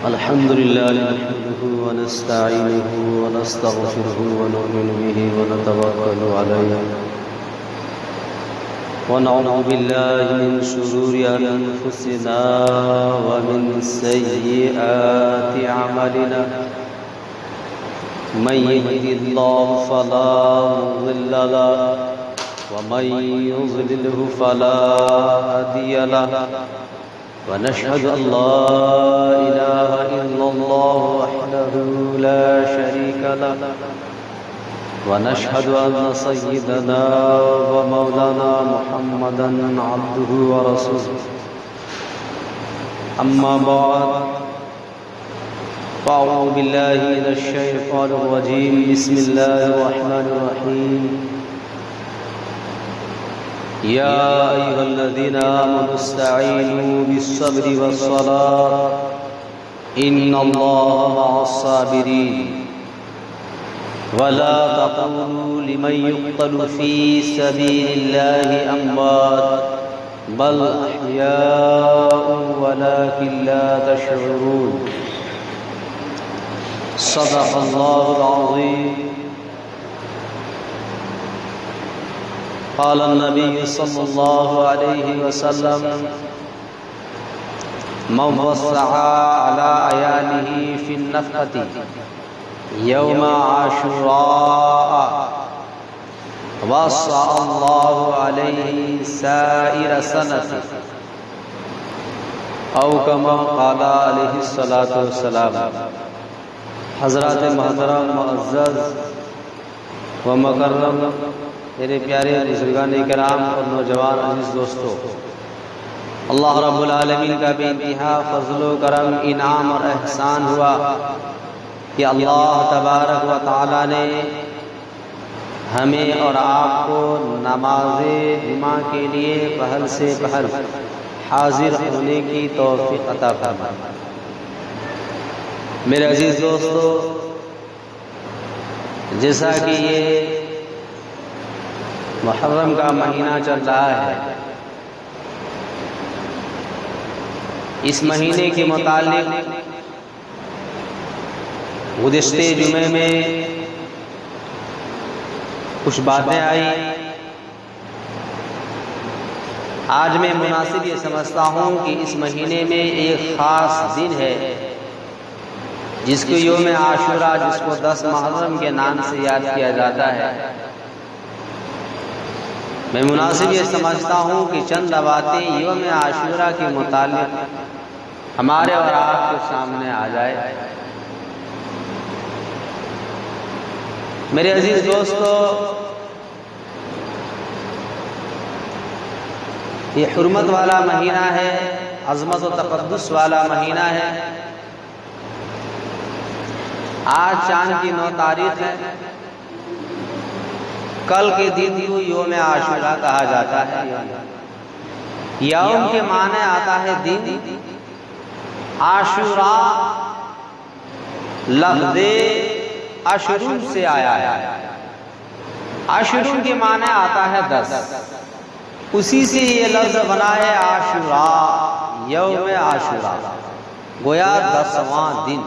الحمد لله نحمده ونستعينه ونستغفره ونؤمن به ونتوكل عليه ونعوذ بالله من شرور أنفسنا ومن سيئات أعمالنا من يهد الله فلا مضل له ومن يضلله فلا هادي له ونشهد أن لا إله إلا الله وحده لا شريك له ونشهد أن سيدنا ومولانا محمدا عبده ورسوله أما بعد فأعوذ بالله من الشيطان الرجيم بسم الله الرحمن الرحيم يا أيها الذين آمنوا استعينوا بالصبر والصلاة إن الله مع الصابرين ولا تقولوا لمن يقتل في سبيل الله أموات بل أحياء ولكن لا تشعرون صدق الله العظيم قال النبي صلى الله عليه وسلم من وسع على عياله في النفقة يوم عاشوراء وسع الله عليه سائر سنة أو كما قال عليه الصلاة والسلام۔ حضرات محترم معزز و مکرم میرے پیارے بزرگان کرام اور نوجوان عزیز دوستو، اللہ رب العالمین کا بے انتہا فضل و کرم، انعام اور احسان ہوا کہ اللہ تبارک و تعالی نے ہمیں اور آپ کو نماز جمعہ کے لیے پہل سے پہل حاضر ہونے کی توفیق عطا فرمائی۔ میرے عزیز دوستو، جیسا کہ یہ محرم کا مہینہ چل رہا ہے، اس مہینے کے متعلق گزشتہ جمعے میں کچھ باتیں آئی۔ آج میں مناسب یہ سمجھتا ہوں کہ اس مہینے میں ایک خاص دن ہے جس کو یوم عاشوراء، جس کو 10 محرم کے نام سے یاد کیا جاتا ہے۔ میں مناسب یہ سمجھتا ہوں کہ چند باتیں یوم عاشوراء کے متعلق ہمارے اور آپ کے سامنے آ جائے۔ میرے عزیز دوستو، یہ حرمت والا مہینہ ہے، عظمت و تقدس والا مہینہ ہے۔ آج چاند کی 9 تاریخ ہے، کل کے دن کو یوم عاشوراء کہا جاتا ہے۔ یوم کے معنی آتا ہے دن، عاشوراء لفظ اشرون سے آیا ہے۔ اشرون کے معنی آتا ہے 10، اسی سے یہ لفظ بنا ہے عاشوراء، یوم عاشوراء، گویا 10واں دن۔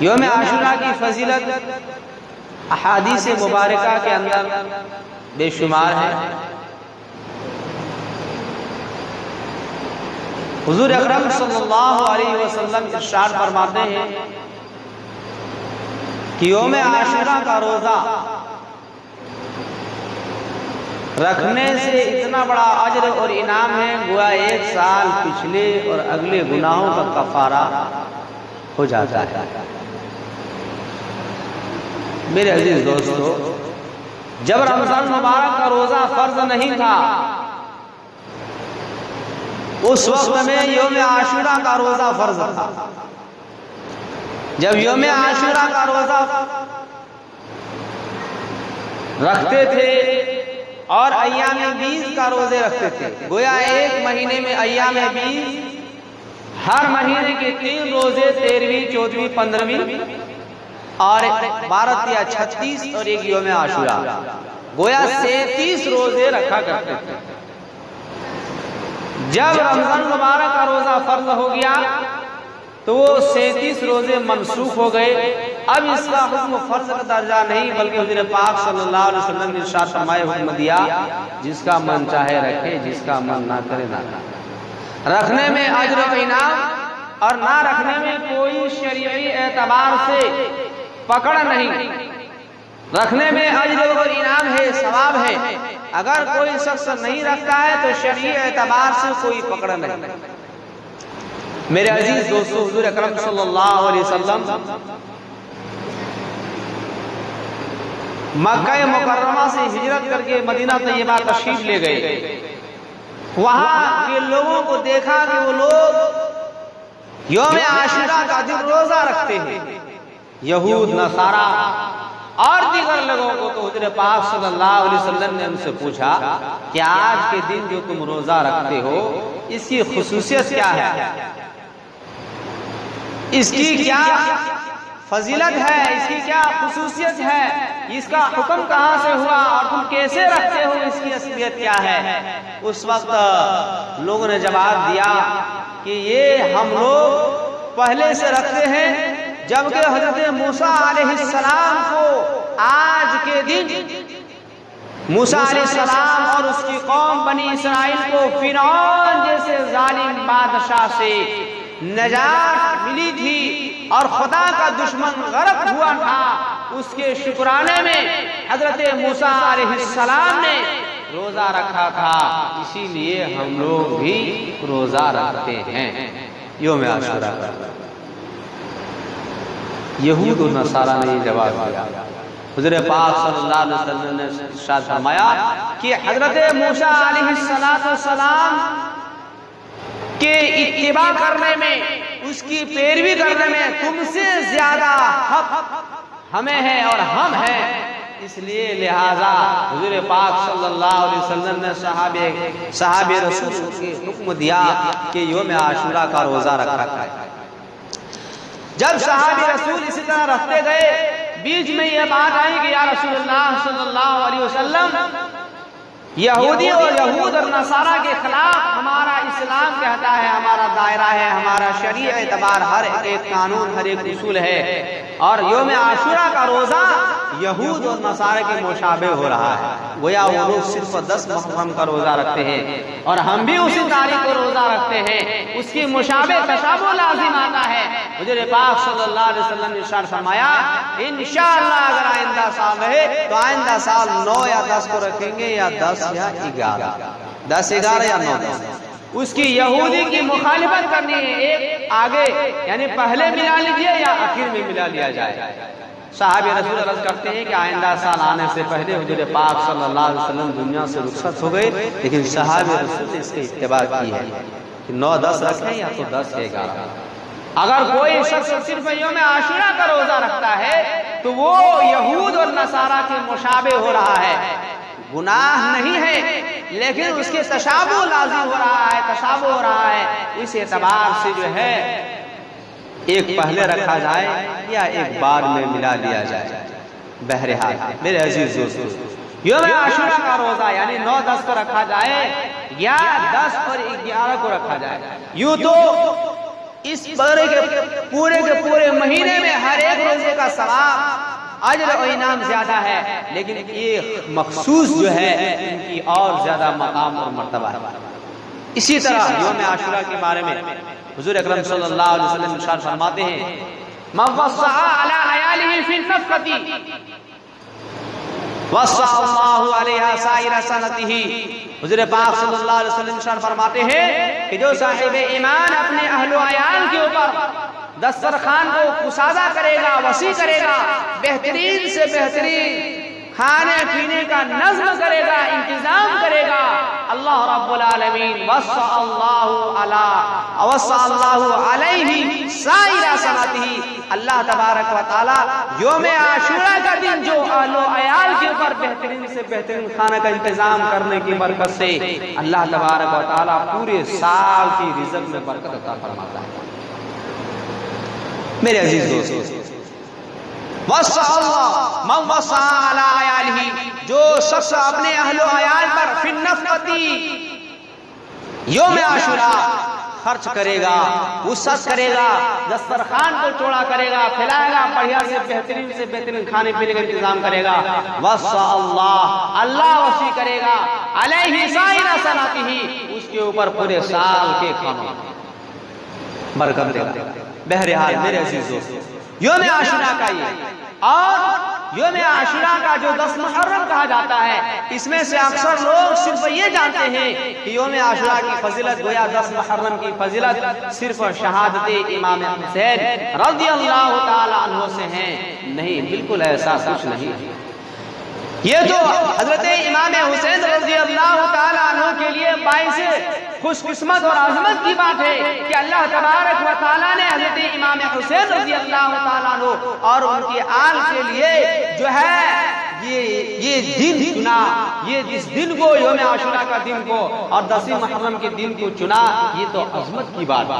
یوم عاشوراء کی فضیلت احادیث مبارکہ کے اندر بے شمار ہے۔ حضور اکرم صلی اللہ علیہ وسلم ارشاد فرماتے ہیں کہ یوم عاشوراء کا روزہ رکھنے سے اتنا بڑا اجر اور انعام ہے، گویا 1 سال پچھلے اور اگلے گناہوں کا کفارہ ہو جاتا ہے۔ میرے عزیز دوستو، جب رمضان مبارک کا روزہ فرض نہیں تھا، اس وقت میں یوم عاشوراء کا روزہ فرض تھا۔ جب یوم عاشوراء کا روزہ رکھتے تھے اور ایام 20 کا روزے رکھتے تھے، گویا 1 مہینے میں ایام 20، ہر مہینے کے 3 روزے، 13ویں، 14ویں، 15ویں اور 12 یا 36 اور ایک یوم عاشوراء، گویا 37 روزے رکھا کرتے تھے۔ جب رمضان مبارک کا روزہ فرض ہو گیا تو وہ 37 روزے منسوخ ہو گئے. اب اس کا حکم فرض کا درجہ نہیں بلکہ حضور پاک صلی اللہ علیہ وسلم نے ارشاد فرمائے حکم دیا جس کا من چاہے رکھے جس کا من نہ کرے نہ کرے. رکھنے میں اجر و انعام اور نہ رکھنے میں کوئی شرعی اعتبار سے پکڑ نہیں. رکھنے میں اجر و انعام ہے، ثواب ہے. اگر کوئی شخص نہیں رکھتا ہے تو شرعی اعتبار سے کوئی پکڑ نہیں. میرے عزیز دوستو، حضور اکرم صلی اللہ علیہ وسلم مکہ مکرمہ سے ہجرت کر کے مدینہ طیبہ تشریف لے گئے. وہاں کے لوگوں کو دیکھا کہ وہ لوگ یوم عاشورہ کا دن روزہ رکھتے ہیں. یہود، نصارہ اور دیگر لوگوں کو تو حضور پاک صلی اللہ علیہ وسلم نے ان سے پوچھا کہ آج کے دن جو تم روزہ رکھتے ہو اس کی خصوصیت کیا ہے، اس کی کیا فضیلت ہے، اس کی کیا خصوصیت ہے، اس کا حکم کہاں سے ہوا اور تم کیسے رکھتے ہو، اس کی اصلیت کیا ہے. اس وقت لوگوں نے جواب دیا کہ یہ ہم لوگ پہلے سے رکھتے ہیں جبکہ حضرت موسیٰ علیہ السلام کو آج کے دن موسیٰ علیہ السلام اور اس کی قوم بنی اسرائیل کو فرعون جیسے ظالم بادشاہ سے نجات ملی تھی اور خدا کا دشمن غرق ہوا تھا. اس کے شکرانے میں حضرت موسیٰ علیہ السلام نے روزہ رکھا تھا، اسی لیے ہم لوگ بھی روزہ رکھتے ہیں یوم عاشورہ کا. یہود و نصارہ نے یہ جواب دیا. حضور پاک صلی اللہ علیہ وسلم نے ارشاد فرمایا کہ حضرت موسیٰ علیہ السلام کے اتباع کرنے میں، اس کی پیروی کرنے میں تم سے زیادہ حق ہمیں ہے اور ہم ہیں. اس لیے لہذا حضور پاک صلی اللہ علیہ وسلم نے صحابہ رسول کو حکم دیا کہ یوم عاشورہ کا روزہ رکھا جائے. جب صحابہ رسول اسی طرح رکھتے گئے، بیچ میں یہ بات آئی کہ یا رسول اللہ صلی اللہ علیہ وسلم، یہودی اور یہود اور نصارہ کے خلاف ہمارا اسلام کہتا ہے، ہمارا دائرہ ہے، ہمارا شرعی اعتبار ہر ایک قانون، ہر ایک اصول ہے، اور یوم عاشورہ کا روزہ یہود اور نصارہ کے مشابہ ہو رہا ہے. گویا وہ لوگ صرف 10 محرم کا روزہ رکھتے ہیں اور ہم بھی اسی تاریخ کو روزہ رکھتے ہیں. اس کی مشابہ تشابہ لازم آتا ہے. حضور پاک صلی اللہ علیہ وسلم نے ارشاد فرمایا انشاءاللہ اگر آئندہ سال رہے تو آئندہ سال 9 یا 10 کو رکھیں گے، یا 10 یا 11، 10 11 یا 9 10. اس کی یہودی کی مخالفت کرنی ہے، ایک آگے یعنی پہلے ملا لیجئے یا آخر میں ملا لیا جائے. صحابہ رسول عرض کرتے ہیں کہ آئندہ سال آنے سے پہلے حضور پاک صلی اللہ علیہ وسلم دنیا سے رخصت ہو گئے، لیکن صحابہ رسول نے اس کی اتباع کی ہے کہ 9 10 رکھیں یا تو 10 یا 11. اگر کوئی شخص صرف یوم عاشورہ کا روزہ رکھتا ہے تو وہ یہود اور نصارہ کے مشابہ ہو رہا ہے. گناہ نہیں ہے لیکن اس کے تشابہ لازم ہو رہا ہے، تشابہ ہو رہا ہے. اس اعتبار سے جو ہے ایک پہلے رکھا جائے یا ایک بعد میں ملا لیا جائے. بہرحال میرے عزیز دوستو، یوم عاشورہ کا روزہ یعنی 9 10 کو رکھا جائے یا 10 اور 11 کو رکھا جائے. یوں تو اس پورے کے پورے مہینے میں ہر ایک روزے کا ثواب، اجر و انعام زیادہ ہے، لیکن ایک مخصوص جو ہے ان کی اور زیادہ مقام اور مرتبہ ہے. اسی طرح یوم عاشورہ کے بارے میں حضور اکرم صلی اللہ علیہ وسلم ارشاد فرماتے ہیں من وصى على عياله في النفقة وصى الله عليها سائر سنته. حضور پاک صلی اللہ علیہ وسلم ارشاد فرماتے ہیں کہ جو صاحب ایمان اپنے اہل و عیال کے اوپر دسترخوان کو کشادہ کرے گا، وسیع کرے گا، بہترین سے بہترین کھانے پینے کا نظم کرے گا، انتظام کرے گا، اللہ رب العالمین وصى اللہ علیہ سائر سنتہ، اللہ تبارک و تعالی یوم عاشورہ کا دن جو اہل و عیال کے اوپر بہترین سے بہترین کھانے کا انتظام کرنے کی برکت سے اللہ تبارک و تعالی پورے سال کی رزق میں برکت عطا فرماتا ہے. میرے عزیز دوستو، وصى اللہ من وصى علی عیالہ، جو شخص اپنے اہل و عیال پر فی النفقۃ یوم عاشورہ خرچ کرے گا، وسعت کرے گا، دسترخوان کو چوڑا کرے گا، کھلائے گا، بڑھیا سے بہترین کھانے پینے کا انتظام کرے گا، وسع اللہ وسیع کرے گا علیہ سائر صنعتہ، اس کے اوپر پورے سال کے کھانوں برکت دے گا۔ بہرحال میرے عزیز دوستو، یوم عاشورہ کا یہ اور یوم عاشورہ کا جو 10 محرم کہا جاتا ہے، اس میں سے اکثر لوگ صرف یہ جانتے ہیں کہ یوم عاشورہ کی فضیلت گویا 10 محرم کی فضیلت صرف شہادت امام حسین رضی اللہ تعالی عنہ سے ہیں۔ نہیں، بالکل ایسا کچھ نہیں ہے۔ یہ تو حضرت امام حسین رضی اللہ تعالی عنہ کے لیے باعث خوش قسمت اور عظمت کی بات ہے کہ اللہ تبارک و تعالیٰ نے حضرت امام حسین رضی اللہ تعالیٰ عنہ اور ان کی آل کے لیے جو ہے یہ دن چنا، یہ جس دن کو یوم عاشورہ کا دن کو اور 10 محرم کے دن کو چنا، یہ تو عظمت کی بات ہے۔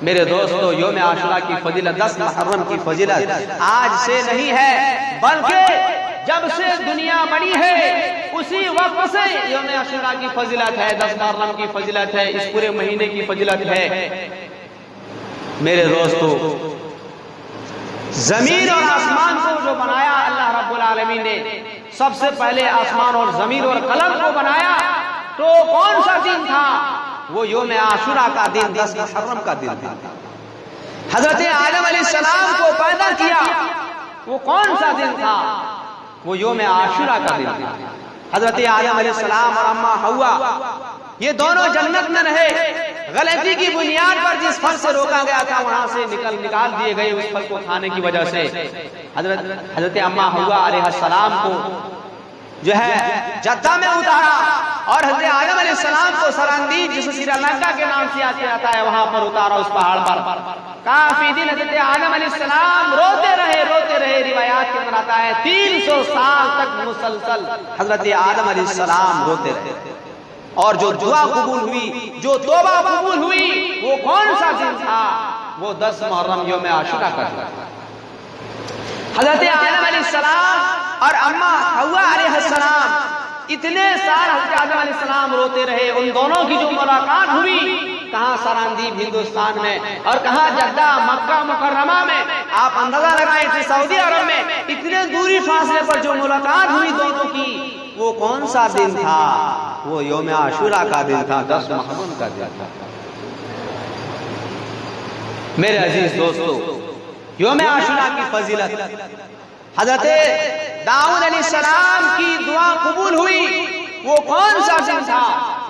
میرے دوستو، یوم عاشورہ کی فضیلت، 10 محرم کی فضیلت آج سے نہیں ہے، بلکہ جب سے دنیا بنی ہے اسی وقت سے یوم عاشورہ کی فضیلت ہے، 10 محرم کی فضیلت ہے، اس پورے مہینے کی فضیلت ہے۔ میرے دوستو، زمین اور آسمان کو جو بنایا اللہ رب العالمین نے، سب سے پہلے آسمان اور زمین اور قلم کو بنایا تو کون سا دن تھا؟ وہ یوم عاشورہ کا دن، 10 محرم کا دن تھا۔ حضرت آدم علیہ السلام کو پیدا کیا، وہ کون سا دن تھا؟ وہ یوم عاشورہ کا دن تھا۔ حضرت آدم علیہ السلام اور اماں حوا یہ دونوں جنت میں رہے، غلطی کی بنیاد پر جس پھل سے روکا گیا تھا وہاں سے نکال دیے گئے اس پھل کو کھانے کی وجہ سے۔ حضرت اماں حوا علیہ السلام کو جو ہے جدہ میں اتارا اور حضرت آدم علیہ السلام کو سراندیج، جسے سری لنکا کے نام سے یاد جاتا ہے، وہاں پر اتارا، اس پہاڑ پر۔ کافی دن حضرت آدم علیہ السلام روتے رہے، روایات کے اندر آتا ہے 300 سال تک مسلسل حضرت آدم علیہ السلام روتے رہے، اور جو دعا قبول ہوئی، جو توبہ قبول ہوئی، وہ کون سا دن تھا؟ وہ 10 محرم یوم عاشورہ کا دن تھا۔ حضرت آدم علیہ السلام اور اماں حوا علیہ السلام اتنے سال حضرت آدم علیہ السلام روتے رہے، ان دونوں کی جو ملاقات ہوئی، کہاں سراندیب ہندوستان میں اور کہاں جدہ مکہ مکرمہ میں، آپ اندازہ لگائیں کہ سعودی عرب میں اتنے دوری فاصلے پر جو ملاقات ہوئی دونوں کی، وہ کون سا دن تھا؟ وہ یوم عاشورہ کا دن تھا، 10 محرم کا دن تھا۔ میرے عزیز دوستو، یوم عاشورہ کی فضیلت، حضرت داؤد علیہ السلام کی دعا قبول ہوئی، وہ کون سا دن تھا؟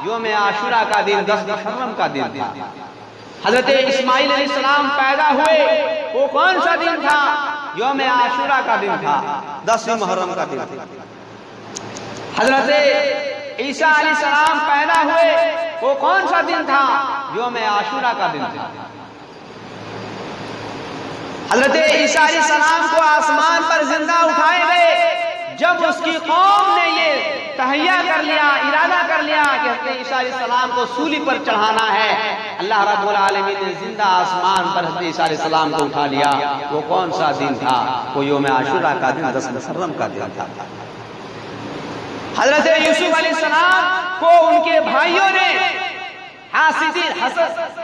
یوم عاشورہ کا دن، 10 محرم کا دن تھا۔ حضرت اسماعیل علیہ السلام پیدا ہوئے، وہ کون سا دن تھا؟ یوم عاشورہ کا دن تھا، 10 محرم کا دن تھا۔ حضرت عیسیٰ علیہ السلام پیدا ہوئے، وہ کون سا دن تھا؟ یوم عاشورہ کا دن تھا۔ حضرت عیسیٰ علیہ السلام کو آسمان پر زندہ اٹھائے گئے، جب اس کی قوم نے یہ تہیہ کر لیا، ارادہ کر لیا کہ حضرت عیسیٰ علیہ السلام کو سولی پر چڑھانا ہے، اللہ رب العالمین نے زندہ آسمان پر حضرت عیسیٰ علیہ السلام کو اٹھا لیا۔ وہ کون سا دن تھا؟ وہ یوم عاشورہ کا دن، 10 محرم کا دن تھا۔ حضرت یوسف علیہ السلام کو ان کے بھائیوں نے،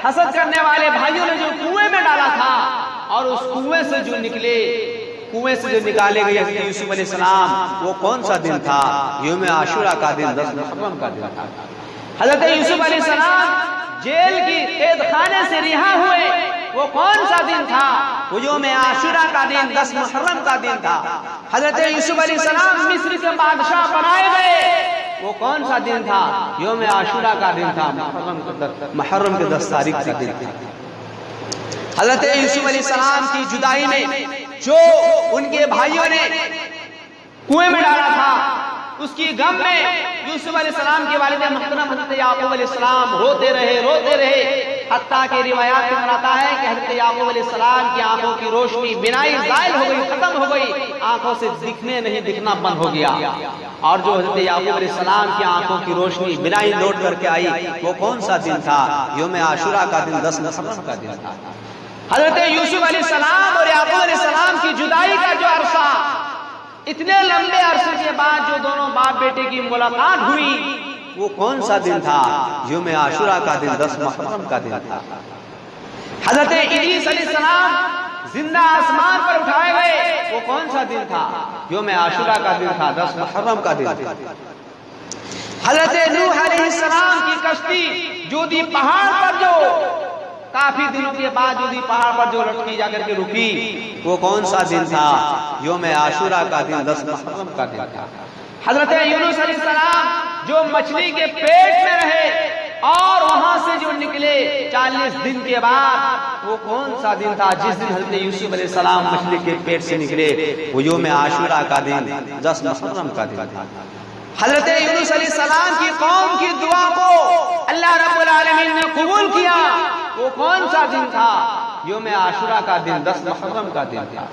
حسد کرنے والے بھائیوں نے جو کنویں میں ڈالا تھا، اور اس کنویں سے جو نکالے گئے حضرت یوسف علیہ السلام، وہ کون سا دن تھا؟ یوم عاشورہ کا دن، 10 محرم کا دن تھا۔ حضرت یوسف علیہ السلام جیل کی قید خانے سے رہا ہوئے، وہ کون سا دن تھا؟ وہ یوم عاشورہ کا دن، 10 محرم کا دن تھا۔ حضرت یوسف علیہ السلام مصر کے بادشاہ بنائے گئے، وہ کون سا دن تھا؟ یوم عاشورہ کا دن تھا، محرم کے 10 تاریخ کا دن تھا۔ حضرت یوسف علیہ السلام کی جدائی میں جو ان کے بھائیوں نے کنویں میں ڈالا تھا، اس کی غم میں یوسف علیہ السلام کے والد محترم حضرت یعقوب علیہ السلام روتے رہے، حتیٰ کہ روایات میں آتا ہے کہ حضرت یعقوب علیہ السلام کی آنکھوں کی روشنی بینائی زائل ہو گئی، ختم ہو گئی، آنکھوں سے دکھنا بند ہو گیا۔ اور جو حضرت یعقوب علیہ السلام کی آنکھوں کی روشنی بینائی لوٹ کر کے آئی، وہ کون سا دن تھا؟ یوم عاشورہ کا دن، 10 محرم کا دن تھا۔ حضرت یوسف علیہ السلام اور یعقوب علیہ السلام کی جدائی کا جو عرصہ، اتنے لمبے عرصے کے بعد جو دونوں باپ بیٹے کی ملاقات ہوئی، وہ کون سا دن تھا؟ یوم عاشورہ کا دن 10 محرم کا دن تھا۔ حضرت ادریس علیہ السلام زندہ آسمان پر اٹھائے گئے، وہ کون سا دن تھا؟ یوم عاشورہ کا دن تھا، 10 محرم کا دن تھا۔ حضرت نوح علیہ السلام کی کشتی جودی پہاڑ پر جو کافی دنوں کے بعد جودی پہاڑ پر جو لٹکی جا کر کے رکی، وہ کون سا دن تھا؟ یوم عاشورہ کا دن 10 محرم کا دن تھا۔ حضرت یونس علیہ السلام جو مچھلی کے پیٹ میں رہے اور وہاں سے جو نکلے 40 دن کے بعد، وہ کون سا دن تھا؟ جس دن حضرت یوسف علیہ السلام مچھلی کے پیٹ سے نکلے، وہ یوم عاشورہ کا دن 10 محرم کا دن تھا۔ حضرت یونس علیہ السلام کی قوم کی دعا کو اللہ رب العالمین نے قبول کیا، وہ کون سا دن تھا؟ یوم عاشورہ کا دن 10 محرم کا دن تھا۔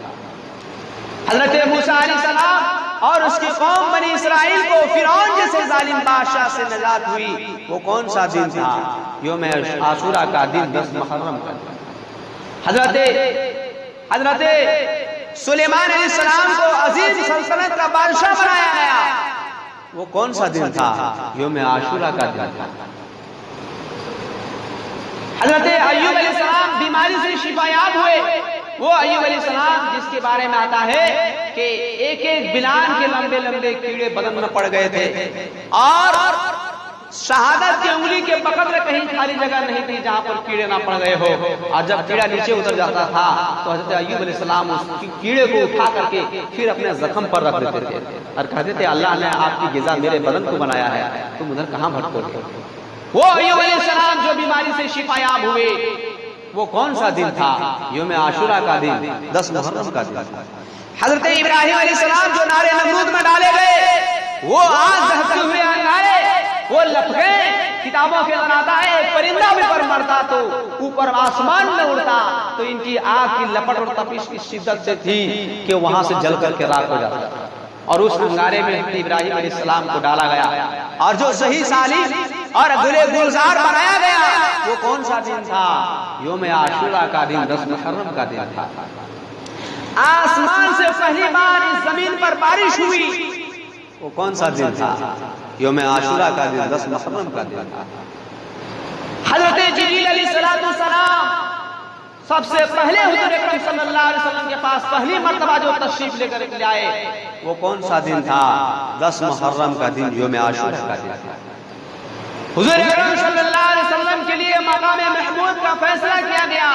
حضرت موسیٰ علیہ السلام اور اس کی قوم بنی اسرائیل کو فرعون جیسے ظالم بادشاہ سے نجات ہوئی، وہ کون سا دن تھا؟ یوم عاشورہ کا دن 10 محرم کا دن۔ حضرت سلیمان علیہ السلام کو عظیم سلطنت کا بادشاہ بنایا گیا، وہ کون سا دن تھا؟ یوم عاشورہ کا دن تھا۔ حضرت ایوب علیہ السلام بیماری سے شفا یاب ہوئے، وہ ایوب علیہ السلام جس کے بارے میں آتا ہے کہ ایک ایک بلان کے لمبے لمبے کیڑے بدن میں پڑ گئے تھے، اور شہادت کی انگلی کے بغل میں کہیں خالی جگہ نہیں تھی جہاں پر کیڑے نہ پڑ گئے ہو، اور جب کیڑا نیچے اتر جاتا تھا تو حضرت ایوب علیہ السلام اس کیڑے کو اٹھا کر کے پھر اپنے زخم پر رکھ دیتے تھے اور کہتے تھے اللہ نے آپ کی غذا میرے بدن کو بنایا ہے، تم ادھر کہاں بھٹکو گے؟ وہ ایوب علیہ السلام جو بیماری سے شفا یاب ہوئے، وہ کون سا دن تھا؟ یوم عاشورہ کا دن 10 محرم کا دن تھا۔ حضرت ابراہیم علیہ السلام جو نار نمرود میں ڈالے گئے، وہ آگ دہتے ہوئے انگارے، وہ لپکے، کتابوں کے اندر آتا ہے ایک پرندہ بھی پر مرتا تو اوپر آسمان میں اڑتا، تو ان کی آگ کی لپٹ اور تپش کی شدت سے تھی کہ وہاں سے جل کر کے راکھ ہو جاتا، اور اس انگارے میں ابراہیم علیہ السلام کو ڈالا گیا، اور جو صحیح سالم اور گلے گلزار بنایا گیا، وہ کون سا دن تھا؟ یوم عاشورہ کا دن 10 محرم کا دن تھا۔ آسمان سے پہلی بار اس زمین پر بارش ہوئی، وہ کون سا دن تھا؟ یوم عاشورہ کا دن 10 محرم کا دن تھا۔ حضرت جبریل علیہ السلام سب سے پہلے حضور اکرم صلی اللہ علیہ وسلم کے پاس پہلی مرتبہ جو تشریف لے کر کے آئے، وہ کون سا دن تھا؟ 10 محرم کا دن یوم عاشورہ کا دن تھا۔ حضور اکرم صلی اللہ علیہ وسلم کے لیے مقام محمود کا فیصلہ کیا گیا،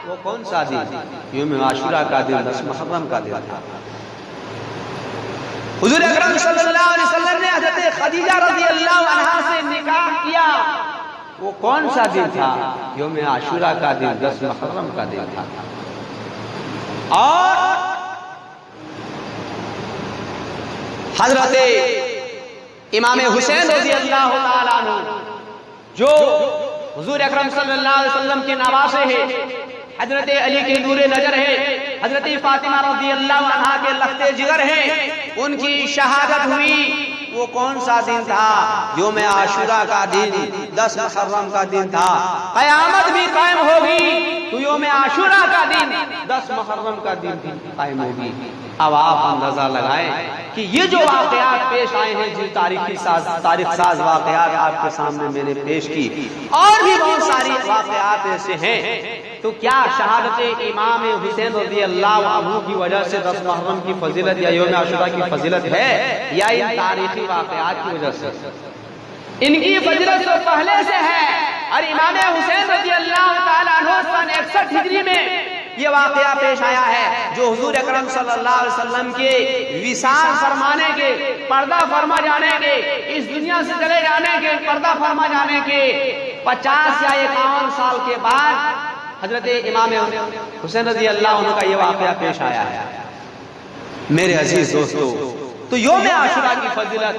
وہ کون سا دن؟ یوم عاشورہ کا دن 10 محرم کا دن تھا۔ حضور اکرم صلی اللہ علیہ وسلم نے حضرت خدیجہ رضی اللہ عنہا سے نکاح کیا، وہ کون سا دن تھا؟ یوم عاشورہ کا دن 10 محرم کا دن تھا۔ اور حضرت امام حسین رضی اللہ تعالیٰ عنہ جو حضور اکرم صلی اللہ علیہ وسلم کے نواسے ہیں، حضرت علی کے نور نظر ہے، حضرت فاطمہ رضی اللہ عنہا کے لخت جگر ہیں، ان کی شہادت ہوئی، وہ کون سا دن تھا؟ یوم عاشورہ کا دن 10 محرم کا دن تھا۔ قیامت بھی قائم ہوگی تو یوم عاشورہ کا دن 10 محرم کا دن بھی قائم ہوگی۔ اب آپ اندازہ لگائیں کہ یہ جو واقعات پیش آئے ہیں، جو تاریخ ساز واقعات آپ کے سامنے میں نے پیش کی، اور بھی بہت ساری واقعات ایسے ہیں، تو کیا شہادت امام حسین رضی اللہ عنہ کی وجہ سے 10 محرم کی فضیلت یا یوم عاشورہ کی فضیلت ہے، یا ان تاریخی واقعات کی وجہ سے؟ ان کی فضیلت تو پہلے سے ہے، اور امام حسین رضی اللہ تعالیٰ عنہ سن 61 ہجری میں یہ واقعہ پیش آیا ہے، جو حضور اکرم صلی اللہ علیہ وسلم کے وصال فرمانے کے، پردہ فرما جانے کے، اس دنیا سے چلے جانے کے، پردہ فرما جانے کے 50 یا 51 سال کے بعد حضرت امام حسین رضی اللہ عنہ کا یہ واقعہ پیش آیا ہے۔ میرے عزیز دوستو، تو یوم عاشورہ کی فضیلت،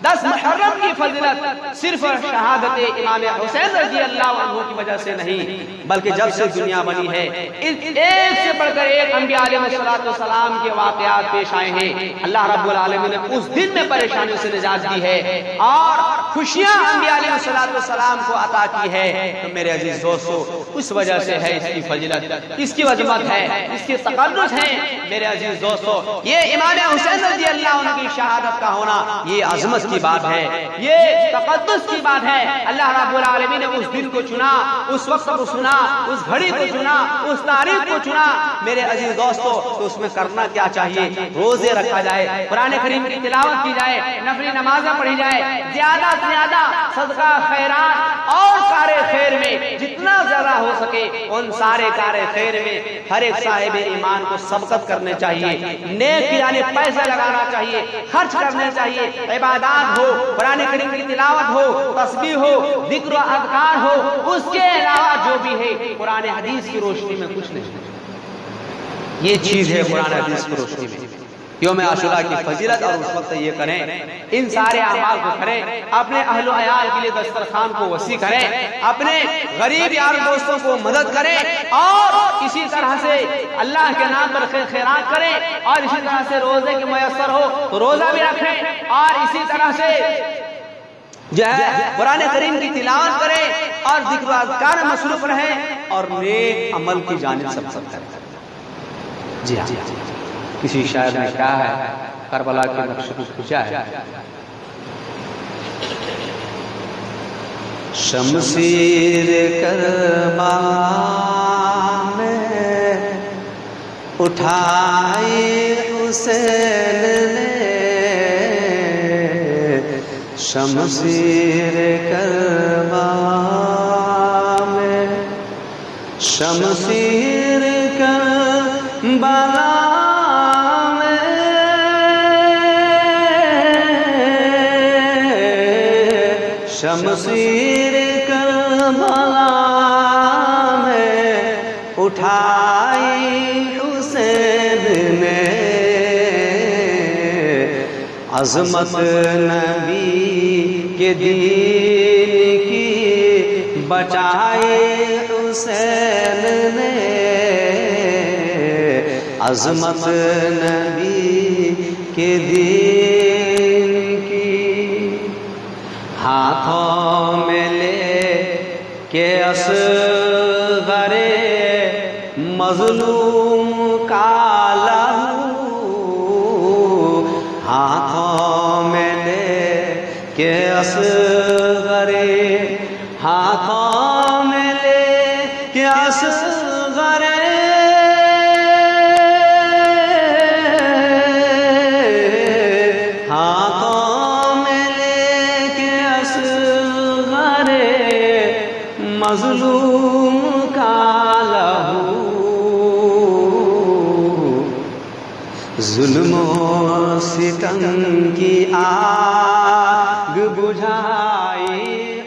10 محرم کی فضیلت صرف شہادت امام حسین رضی اللہ عنہ کی وجہ سے نہیں، بلکہ جب سے دنیا بنی ہے ایک سے بڑھ کر ایک انبیاء علیہ السلام کے واقعات پیش آئے ہیں۔ اللہ رب العالمین نے اس دن میں پریشانیوں سے نجات دی ہے اور خوشیاں انبیاء علیہ السلام کو عطا کی ہے۔ تو میرے عزیز دوستو، اس وجہ سے ہے اس کی فضیلت، اس کی عظمت ہے، اس کی تقدس ہے۔ میرے عزیز دوستو، یہ امام حسین رضی اللہ عنہ کی شہادت کا ہونا، یہ عظمت کی بات ہے، یہ تقدس کی بات ہے۔ اللہ رب العالمین نے اس دن کو چنا، اس وقت کو چنا، اس گھڑی کو چنا، اس تاریخ کو چنا۔ میرے عزیز دوستو، تو اس میں کرنا کیا چاہیے؟ روزے رکھا جائے، قرآن کریم کی تلاوت کی جائے، نفلی نمازیں پڑھی جائے، زیادہ سے زیادہ صدقہ خیرات اور کار خیر میں جتنا زیادہ ہو سکے ان سارے کار خیر میں ہر ایک صاحب ایمان کو سبقت کرنے چاہیے، نیک یعنی پیسے لگانا چاہیے، خرچ کرنے چاہیے، عبادات ہو، قرآن کریم کی تلاوت ہو، تسبیح ہو، ذکر و اذکار ہو، اس کے علاوہ جو بھی ہے قرآن حدیث کی روشنی میں کچھ نہیں۔ یہ چیز ہے قرآن حدیث کی روشنی میں۔ یوم عاشوراء کی فضیلت اور اس وقت یہ کریں، ان سارے اعمال کو کریں، اپنے اہل و عیال کے لیے دسترخوان کو وسیع کریں، اپنے غریب یار دوستوں کو مدد کریں، اور اسی طرح سے اللہ کے نام پر خیرات کریں، اور اسی طرح سے روزے کے میسر ہو تو روزہ بھی رکھیں، اور اسی طرح سے جو ہے قرآن کریم کی تلاوت کریں اور ذکر و اذکار میں مصروف رہیں اور نیک عمل کی جانب سبقت کریں۔ جی ہاں، کسی شاعر نے کہا ہے، کربلا کے نقش کو کھینچا ہے، شمشیر کربلا میں اٹھائی حسین نے، شمشیر کربلا میں، شمشیر کربلا شمشیر کربلا میں اٹھائی حسین نے، عظمت نبی کے دین کی بچائی حسین نے، عظمت نبی کے دین کی، ہاتھوں میں لے کے اصغر مظلوم کا لہو، ہاتھوں میں لے کے اصغر، ہاتھوں میں لے کے اصغر مظلوم کا لہو، ظلم و ستم کی آگ بجھائی